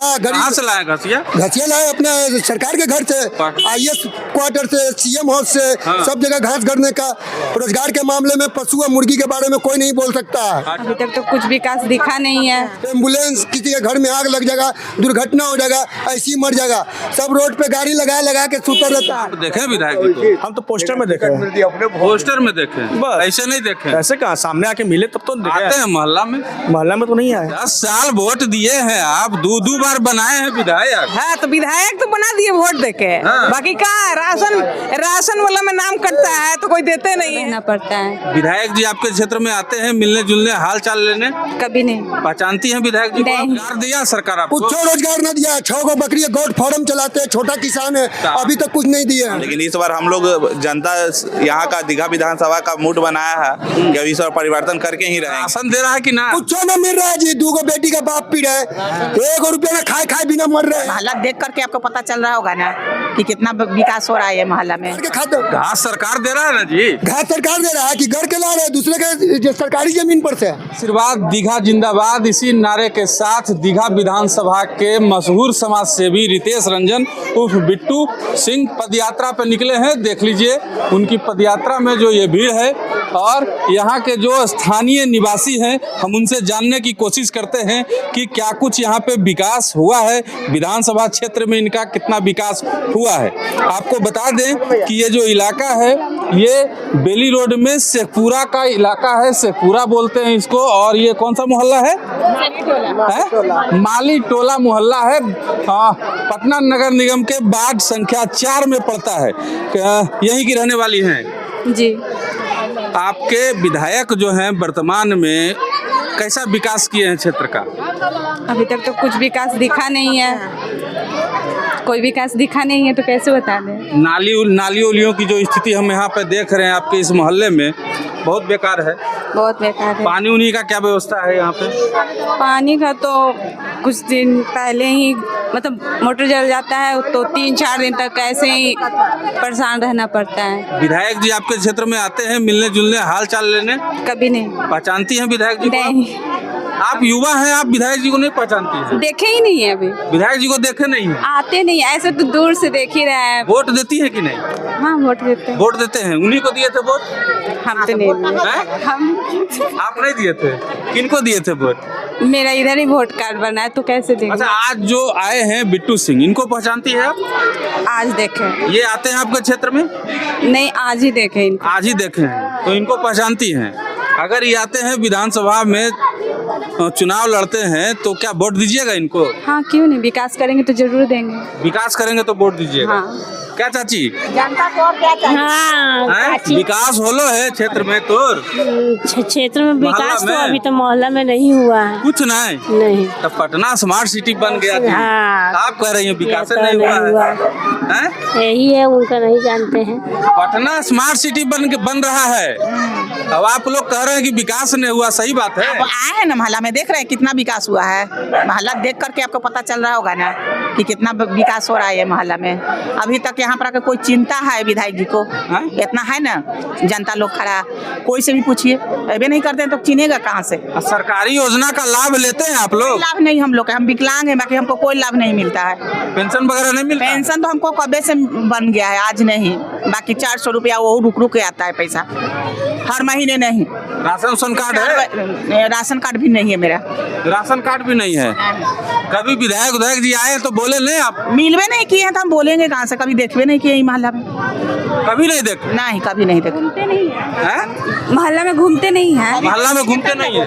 कहाँ से लाए घसिया? घसिया लाए अपने सरकार के घर से, IAS क्वार्टर से, CM हाउस से, सब जगह घास करने का। रोजगार के मामले में पशु और मुर्गी के बारे में कोई नहीं बोल सकता। अभी तक तो कुछ विकास दिखा नहीं है। एम्बुलेंस, किसी के घर में आग लग जाएगा, दुर्घटना हो जाएगा, ऐसी मर जाएगा, सब रोड पे गाड़ी लगा के सुता रहता है। देखे विधायक जी को? हम तो पोस्टर में देखे हैं। पोस्टर में देखे, बस। ऐसे नहीं देखे। ऐसे कहाँ, सामने आके मिले तब तो देखे। आते हैं मोहल्ला में? मोहल्ला में तो नहीं आए। 10 साल वोट दिए हैं आप, दो बार बनाए हैं विधायक। हाँ तो विधायक तो बना दिए वोट देके। हाँ। बाकी का राशन वाला में नाम कटता है तो कोई देते नहीं है। पड़ता है। विधायक जी आपके क्षेत्र में आते हैं मिलने जुलने, हाल चाल लेने? कभी नहीं। पहचानती हैं विधायक जी को? नहीं। रोजगार दिया सरकार आपको? कुछ रोजगार न दिया। 6 गो बकरी गोट फार्म चलाते हैं, छोटा किसान है, अभी तक कुछ नहीं दिया। लेकिन इस बार हम लोग जनता यहाँ का दीघा विधानसभा का मूड बनाया है कि इस बार परिवर्तन करके ही रहे। राशन दे रहा है कि ना? कुछ न मिल रहा है जी। 2 गो बेटी का बाप पी रहा है, 1 रुपया में खाए बिना मर रहे हैं। हालात देख करके आपको पता चल रहा होगा ना कि कितना विकास हो रहा है मोहल्ला में। घास सरकार दे रहा है ना जी? घास सरकार दे रहा है कि घर के ला रहे हैं दूसरे के सरकारी जमीन पर से। आशीर्वाद दीघा जिंदाबाद, इसी नारे के साथ दीघा विधानसभा के मशहूर समाज सेवी रितेश रंजन उर्फ बिट्टू सिंह पदयात्रा पे निकले हैं। देख लीजिए उनकी पदयात्रा में जो ये भीड़ है, और यहाँ के जो स्थानीय निवासी हैं, हम उनसे जानने की कोशिश करते हैं कि क्या कुछ यहाँ पे विकास हुआ है, विधानसभा क्षेत्र में इनका कितना विकास हुआ है। आपको बता दें कि ये जो इलाका है ये बेली रोड में शेखपुरा का इलाका है, शेखपुरा बोलते हैं इसको। और ये कौन सा मोहल्ला है? माली टोला मोहल्ला है। पटना नगर निगम के वार्ड संख्या 4 में पड़ता है। यहीं की रहने वाली हैं जी। आपके विधायक जो हैं वर्तमान में कैसा विकास किए हैं क्षेत्र का? अभी तक तो कुछ विकास दिखा नहीं है। कोई विकास दिखा नहीं है तो कैसे बता दें। नाली उलियों की जो स्थिति हम यहाँ पे देख रहे हैं आपके इस मोहल्ले में, बहुत बेकार है। बहुत बेकार है। पानी उनी का क्या व्यवस्था है यहाँ पे? पानी का तो कुछ दिन पहले ही मतलब मोटर जल जाता है तो 3-4 दिन तक ऐसे ही परेशान रहना पड़ता है। विधायक जी आपके क्षेत्र में आते हैं मिलने जुलने, हाल चाल लेने? कभी नहीं। पहचानती हैं विधायक जी को? नहीं। आप युवा हैं, आप विधायक जी को नहीं पहचानती हैं? देखे ही नहीं है अभी। विधायक जी को देखे नहीं है? आते नहीं, ऐसे तो दूर से देख ही रहे हैं। वोट देती है कि नहीं? हाँ वोट देते हैं। वोट देते हैं, उन्हीं को दिए थे वोट? हम तो नहीं दिए। हम आप नहीं दिए थे? किनको दिए थे वोट? मेरा इधर ही वोट कार्ड बना है तो कैसे देंगे। अच्छा, आज जो आए हैं बिट्टू सिंह, इनको पहचानती है आप? आज देखे। ये आते हैं आपके क्षेत्र में? नहीं, आज ही देखे इनको। आज ही देखे हैं तो इनको पहचानती हैं। अगर ये आते हैं विधानसभा में चुनाव लड़ते हैं तो क्या वोट दीजिएगा इनको? हाँ क्यों नहीं, विकास करेंगे तो जरूर देंगे। विकास करेंगे तो वोट दीजिएगा। हाँ। क्या चाची? जनता को और क्या चाहिए? हाँ, विकास होलो है क्षेत्र में तो? क्षेत्र में विकास तो में? अभी तो मोहल्ला में नहीं हुआ है। कुछ नहीं। तो पटना स्मार्ट सिटी बन गया था। हाँ। आप कह रही हैं विकास तो नहीं हुआ है? यही है, उनका नहीं जानते हैं। पटना स्मार्ट सिटी बन रहा है, अब आप लोग कह रहे हैं कि विकास नहीं हुआ। सही बात है। अब आए हैं ना मोहल्ला में, देख रहे हैं कितना विकास हुआ है। मोहल्ला देख करके आपको पता चल रहा होगा ना कि कितना विकास हो रहा है मोहल्ला में। अभी तक यहाँ पर कोई चिंता है विधायक जी को? इतना है ना, जनता लोग खड़ा, कोई से भी पूछिए, अबे नहीं करते हैं तो चिनेगा कहाँ से? सरकारी योजना का लाभ लेते हैं आप लोग? लाभ नहीं हम लोग का, हम विकलांग हैं, बाकी हमको कोई लाभ नहीं मिलता है। पेंशन वगैरह नहीं मिलता? पेंशन तो हमको कबे से बन गया है, आज नहीं। बाकी 400 रुपया वो रुक के आता है पैसा, हर महीने नहीं। राशन कार्ड है? राशन कार्ड भी नहीं है मेरा। राशन कार्ड भी नहीं है? कभी विधायक जी आए तो बोले नहीं आप? मिलवे नहीं किए हैं तो हम बोलेंगे कहाँ से? कभी देखवे नहीं किए मोहल्ला में। कभी नहीं देखे? नहीं, कभी नहीं देखे। मोहल्ला में घूमते नहीं है। मोहल्ला में घूमते नहीं है?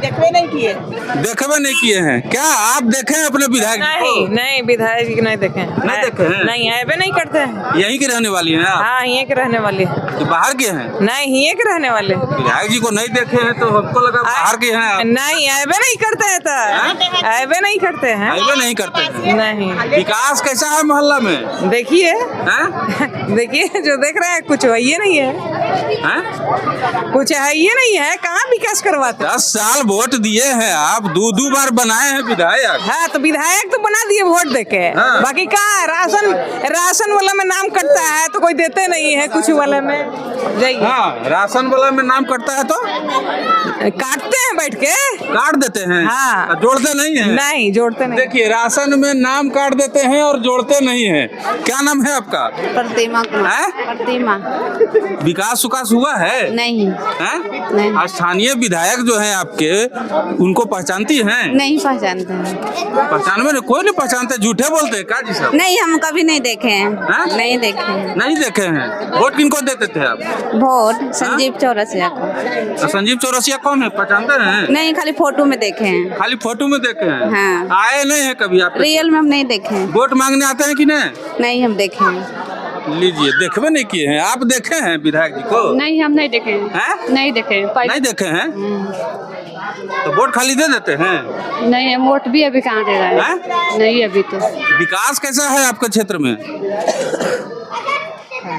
देखवे नहीं किए। देखवे नहीं किए हैं? क्या आप देखे हैं अपने विधायक जी को? नहीं, विधायक जी नहीं देखे हैं। नहीं देखे हैं? नहीं, आए नहीं करते हैं। यहीं की रहने वाली हैं आप? हाँ, यहीं के रहने वाले। तो बाहर के हैं? नहीं, यहीं के रहने वाले। विधायक जी को नहीं देखे हैं तो हमको लगा बाहर के हैं आप। नहीं, आए नहीं करते हैं तो आए नहीं करते हैं। आए नहीं करते हैं? नहीं। विकास कैसा है मोहल्ला में? देखिए हैं? देखिए जो देख रहे हैं कुछ है ये नहीं है, हैं? कुछ है ये नहीं है, कहाँ विकास करवाते? 10 साल वोट दिए हैं आप, दो बार बनाए हैं विधायक। हाँ तो विधायक तो बना दिए वोट देके, हाँ। बाकी कहाँ राशन वाला में नाम कटता है तो कोई देते नहीं है, कुछ वाला में जाइए। हाँ, राशन वाला में नाम कटता है तो काटते हैं बैठ के, काट देते हैं। हाँ। जोड़ते नहीं है। नहीं जोड़ते नहीं। देखिए, राशन में नाम काट देते हैं और जोड़ते नहीं है। क्या नाम है आपका? प्रतिमा हैं? प्रतिमा विकास उकास हुआ है? नहीं हैं? नहीं। स्थानीय विधायक जो हैं आपके, उनको पहचानती हैं? नहीं पहचानते हैं। पहचान में कोई नहीं पहचानते, झूठे बोलते हैं का जी साहब? नहीं, हम कभी नहीं देखे हैं। हाँ? नहीं देखे हैं। नहीं देखे हैं। वोट किनको देते थे आप? वोट संजीव चौरसिया को। संजीव चौरसिया कौन है, पहचानते हैं? नहीं, खाली फोटो में देखे हैं। खाली फोटो में देखे हैं? हाँ। आए नहीं है कभी आप? रियल में हम नहीं देखे हैं। वोट मांगने आते हैं कि नहीं? नहीं, हम देखे हैं। लीजिए, देखबे नहीं किए हैं आप? देखे हैं विधायक जी को? नहीं, हम नहीं देखे हैं। हैं? नहीं देखे हैं। नहीं देखे हैं तो वोट खाली दे देते हैं? नहीं, हम वोट भी अभी कहाँ दे रहे हैं? नहीं अभी तो। विकास कैसा है आपके क्षेत्र में?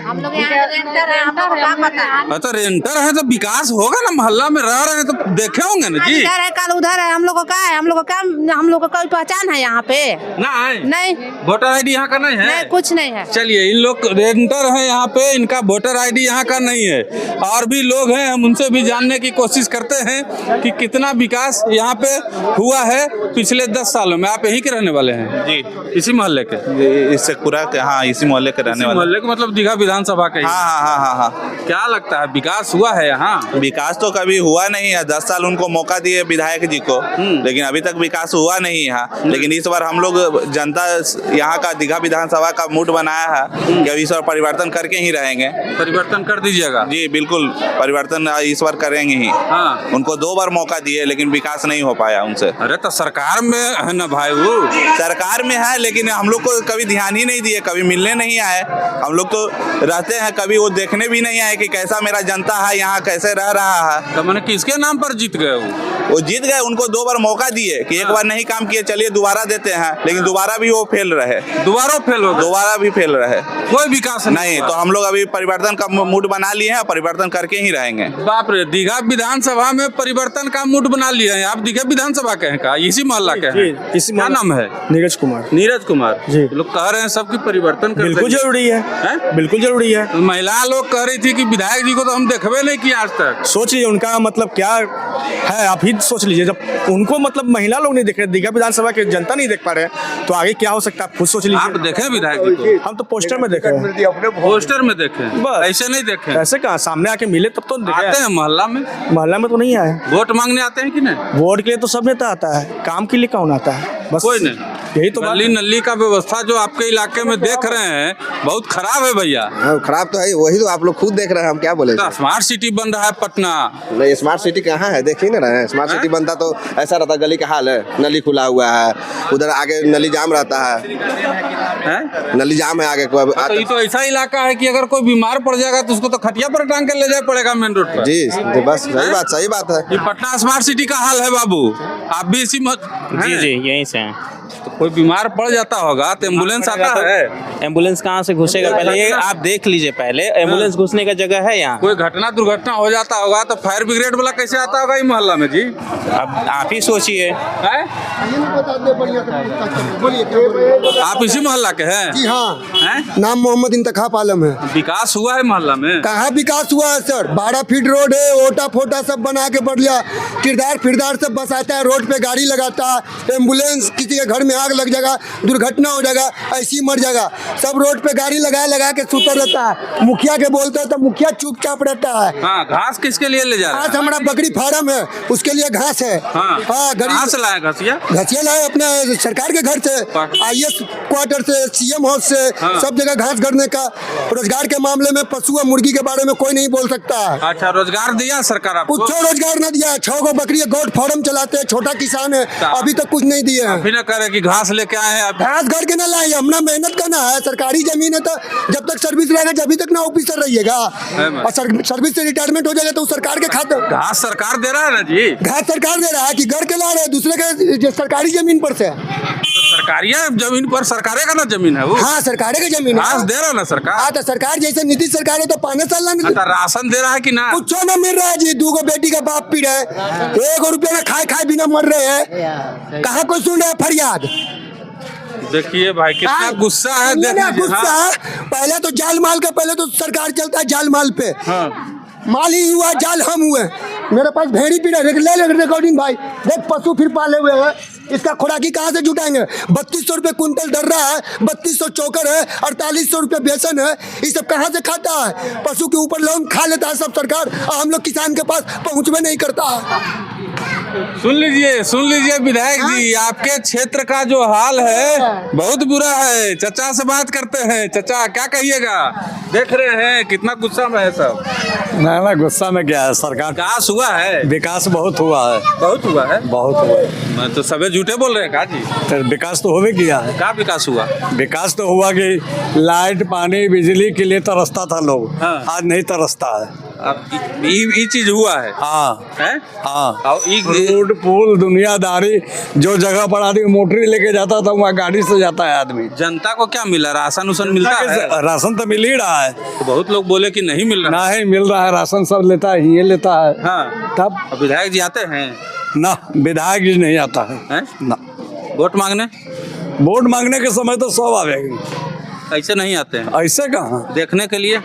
हम लोग यहाँ रेंटर हैं, हम लोग को क्या पता है? तो रेंटर है तो विकास होगा ना, मोहल्ला में रह रहे हैं तो देखे होंगे ना जी। इधर है, कल उधर है, हम लोग को क्या है? हम लोग को क्या, हम लोग को कोई पहचान है यहाँ पे? ना है? नहीं, वोटर आईडी यहाँ का नहीं है? नहीं, कुछ नहीं है। चलिए, इन लोग रेंटर हैं यहाँ पे, इनका वोटर आईडी यहाँ का नहीं है। और भी लोग हैं, हम उनसे भी जानने की कोशिश करते हैं कि कितना विकास यहाँ पे हुआ है पिछले 10 सालों में। आप यहीं के रहने वाले हैं जी, इसी मोहल्ले के? इससे पूरा हाँ इसी मोहल्ले के रहने वाले। मोहल्ले के मतलब दीघा विधानसभा के ही? हाँ हाँ हाँ हाँ हाँ। क्या लगता है, विकास हुआ है यहाँ? विकास तो कभी हुआ नहीं है। 10 साल उनको मौका दिए विधायक जी को, लेकिन अभी तक विकास हुआ नहीं यहाँ। लेकिन इस बार हम लोग जनता यहाँ का दीघा विधानसभा का मूड बनाया है कि अब इस बार परिवर्तन करके ही रहेंगे। परिवर्तन कर दीजिएगा? जी बिल्कुल, परिवर्तन इस बार करेंगे ही। हाँ। उनको 2 बार मौका दिए लेकिन विकास नहीं हो पाया उनसे। अरे तो सरकार में है ना भाई, वो सरकार में है लेकिन हम लोग को कभी ध्यान ही नहीं दिए, कभी मिलने नहीं आए। हम लोग तो रहते हैं, कभी वो देखने भी नहीं आए कि कैसा मेरा जनता है यहाँ, कैसे रह रहा है। तो मैंने किसके नाम पर जीत गए? वो जीत गए, उनको 2 बार मौका दिए कि एक बार नहीं काम किए, चलिए दोबारा देते हैं, लेकिन दोबारा भी वो फेल रहे। दोबारा फेल हो गए? दोबारा भी फेल रहे, कोई विकास नहीं। तो हम लोग अभी परिवर्तन का मूड बना लिए हैं, परिवर्तन करके ही रहेंगे। बाप रे, दीघा विधानसभा में परिवर्तन का मूड बना लिए हैं आप? दीघा विधानसभा के हैं का? इसी मोहल्ला के हैं? इसी क्या नाम है? नीरज कुमार। नीरज कुमार जी। लोग कह रहे हैं सबकी परिवर्तन कर बिल्कुल देंगे। जरूरी है, हैं? बिल्कुल जरूरी है। तो महिला लोग कह रही थी कि विधायक जी को तो हम देखबे नहीं किए आज तक। सोच लीजिए उनका मतलब क्या है, आप ही सोच लीजिए। जब उनको मतलब महिला लोग नहीं देख रहे, दीघा विधानसभा की जनता नहीं देख पा रहे, तो आगे क्या हो सकता है आप खुद सोच आप लीजिए। देखे विधायक जी को? हम तो पोस्टर में देखे हैं। पोस्टर में देखे, बस। ऐसे नहीं देखे? ऐसे कहाँ, सामने आके मिले तब तो देखे। आते हैं मोहल्ला में? मोहल्ला में तो नहीं आए। वोट मांगने आते हैं कि नहीं? वोट के लिए तो सब नेता आता है, काम के लिए कौन आता है? बस कोई नहीं। यही तो बात गली है। नली का व्यवस्था जो आपके इलाके में देख रहे हैं बहुत खराब है भैया। हाँ, खराब तो है, वही तो आप लोग खुद देख रहे हैं, हम क्या बोले। तो स्मार्ट सिटी बन रहा है पटना। नहीं, स्मार्ट सिटी कहाँ है, देख ही ना रहे हैं। स्मार्ट सिटी बनता तो ऐसा रहता, गली का हाल है, नली खुला हुआ है, उधर आगे नली जाम रहता है, हैं? नली जाम है आगे को। तो ये तो ऐसा इलाका है कि अगर कोई बीमार पड़ जाएगा तो उसको तो खटिया पर टांग के ले जाना पड़ेगा मेन रोड पर। जी बस सही बात है। ये पटना स्मार्ट सिटी का हाल है बाबू, आप भी इसी मत। जी जी यहीं से हैं। तो कोई बीमार पड़ जाता होगा तो एम्बुलेंस आता है? एम्बुलेंस कहाँ से घुसेगा, पहले ये आप देख लीजिए। पहले एम्बुलेंस घुसने का जगह है यहाँ। कोई घटना दुर्घटना हो जाता होगा तो फायर ब्रिगेड वाला कैसे आता होगा ये मोहल्ला में जी? अब आप ही सोचिए। आप इसी मोहल्ला के हैं? जी हाँ, हैं? नाम मोहम्मद इंतखाब आलम है। विकास हुआ है मोहल्ला में? कहाँ विकास हुआ है सर? 12 फीट रोड है, ओटा फोटा सब बना के बढ़िया, किरदार फिरदार सब बस आता है, रोड पे गाड़ी लगाता है, एम्बुलेंस, किसी के घर में आग लग जाएगा, दुर्घटना हो जाएगा, ऐसी मर जाएगा, सब रोड पे गाड़ी लगा के सुतर रहता है। मुखिया के बोलते हैं तो मुखिया चुपचाप रहता है। हाँ, घास किसके लिए ले जा रहे हैं? घास हमारा बकरी फार्म है, उसके लिए घास है। हाँ, कहाँ से लाया घसिया? घसिया लाए अपने सरकार के घर से, IAS क्वार्टर से, CM हाउस से, हाँ। सब जगह घास गढ़ने का। रोजगार के मामले में पशु और मुर्गी के बारे में कोई नहीं बोल सकता है। अच्छा, रोजगार दिया सरकार आपको? कुछ रोजगार न दिया। 6 गो बकरी गोट फार्म चलाते हैं, छोटा किसान है, अभी तक कुछ नहीं दिए हैं। अभी ना करे कि घास लेके आए हैं आप? घास घर के ना लाए, हमने मेहनत करना है। सरकारी जमीन है तो जब तक सर्विस रहेगा जब तक ना ऑफिसर रहिएगा, और सर्विस से रिटायरमेंट हो जाएगा तो सरकार के खाते। घास सरकार दे रहा है ना जी? घास सरकार दे रहा है कि घर के ला रहे हैं दूसरे के सरकारी जमीन पर से। तो सरकारी जमीन पर सरकारे का ना जमीन है वो। हाँ सरकारे का जमीन है। घास दे रहा ना सरकार। हाँ तो सरकार जैसे नीतीश सरकार है तो 5 साल ना मिले। अच्छा, राशन दे रहा है कि ना? कुछ ना मिल रहा है जी। 2 बेटी का बाप पी रहे हैं, 1 रुपया में खाए बिना मर रहे हैं। कहाँ कोई सुन रहा है फरियाद? देखिए भाई कितना गुस्सा है, देख लीजिए। गुस्सा पहले तो जाल माल का, पहले तो सरकार चलता है जाल माल पे। माल ही हुआ, जाल हम हुए। मेरे पास भेड़ी पी रहे, ले रिकॉर्डिंग भाई, देख पशु फिर पाले हुए हैं, इसका खुराकी कहाँ से जुटाएंगे? 3200 रुपये कुंटल दर्रा है, 3200 चोकर है, 4800 रुपये बेसन है, ये सब कहाँ से खाता है? पशु के ऊपर लोन खा लेता है सब सरकार, और हम लोग किसान के पास पहुँचवे नहीं करता है। सुन लीजिए विधायक जी, आपके क्षेत्र का जो हाल है बहुत बुरा है। चचा से बात करते हैं। चचा क्या कहिएगा? देख रहे हैं कितना गुस्सा में है सब। ना गुस्सा में क्या है, सरकार विकास हुआ है, विकास बहुत हुआ है, बहुत हुआ है, बहुत हुआ है। मैं तो सबे झूठे बोल रहे हैं का जी? तो विकास तो होवे किया है। क्या विकास हुआ? विकास तो हुआ कि लाइट पानी बिजली के लिए तरसता था लोग, आज नहीं तरसता है। अब ये चीज हुआ है। हाँ है? हाँ, रोड पुल दुनियादारी, जो जगह पर आदमी मोटरी लेके जाता था वहाँ गाड़ी से जाता है आदमी। जनता को क्या मिला? राशन उसन मिलता है? राशन तो मिल ही रहा है। तो बहुत लोग बोले कि नहीं मिल रहा। नहीं मिल रहा है, राशन सब लेता है, ये लेता है। हाँ, तब विधायक जी आते हैं ना? विधायक जी नहीं आता है ना। वोट मांगने? वोट मांगने के समय तो सब आवेगी, ऐसे नहीं आते हैं। ऐसे कहाँ? देखने के लिए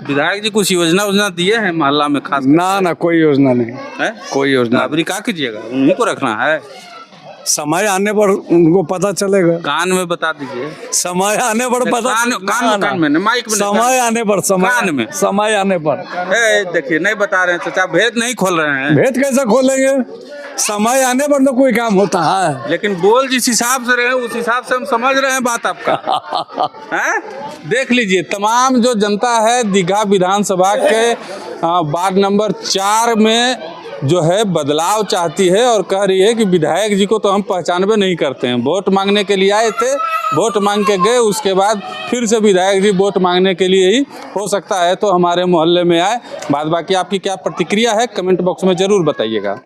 विधायक जी कुछ योजना दिए हैं मोहल्ला में खास? ना कोई योजना नहीं है, कोई योजना। अभी क्या कीजिएगा? उन्हीं को रखना है, समय आने पर उनको पता चलेगा। कान में बता दीजिए, समय आने पर पता। कान में माइक में, समय आने पर, कान में समय आने पर। देखिए नहीं बता रहे हैं चाचा, भेद नहीं खोल रहे हैं। भेद कैसे खोलेंगे? समय आने पर तो कोई काम होता है। लेकिन बोल जिस हिसाब से रहे उस हिसाब से हम समझ रहे हैं बात आपका। है? देख लीजिए तमाम जो जनता है दीघा विधानसभा के वार्ड नंबर 4 में जो है बदलाव चाहती है और कह रही है कि विधायक जी को तो हम पहचानबे नहीं करते हैं। वोट मांगने के लिए आए थे, वोट मांग के गए, उसके बाद फिर से विधायक जी वोट मांगने के लिए ही हो सकता है तो हमारे मोहल्ले में आए। बाद बाकी आपकी क्या प्रतिक्रिया है कमेंट बॉक्स में ज़रूर बताइएगा।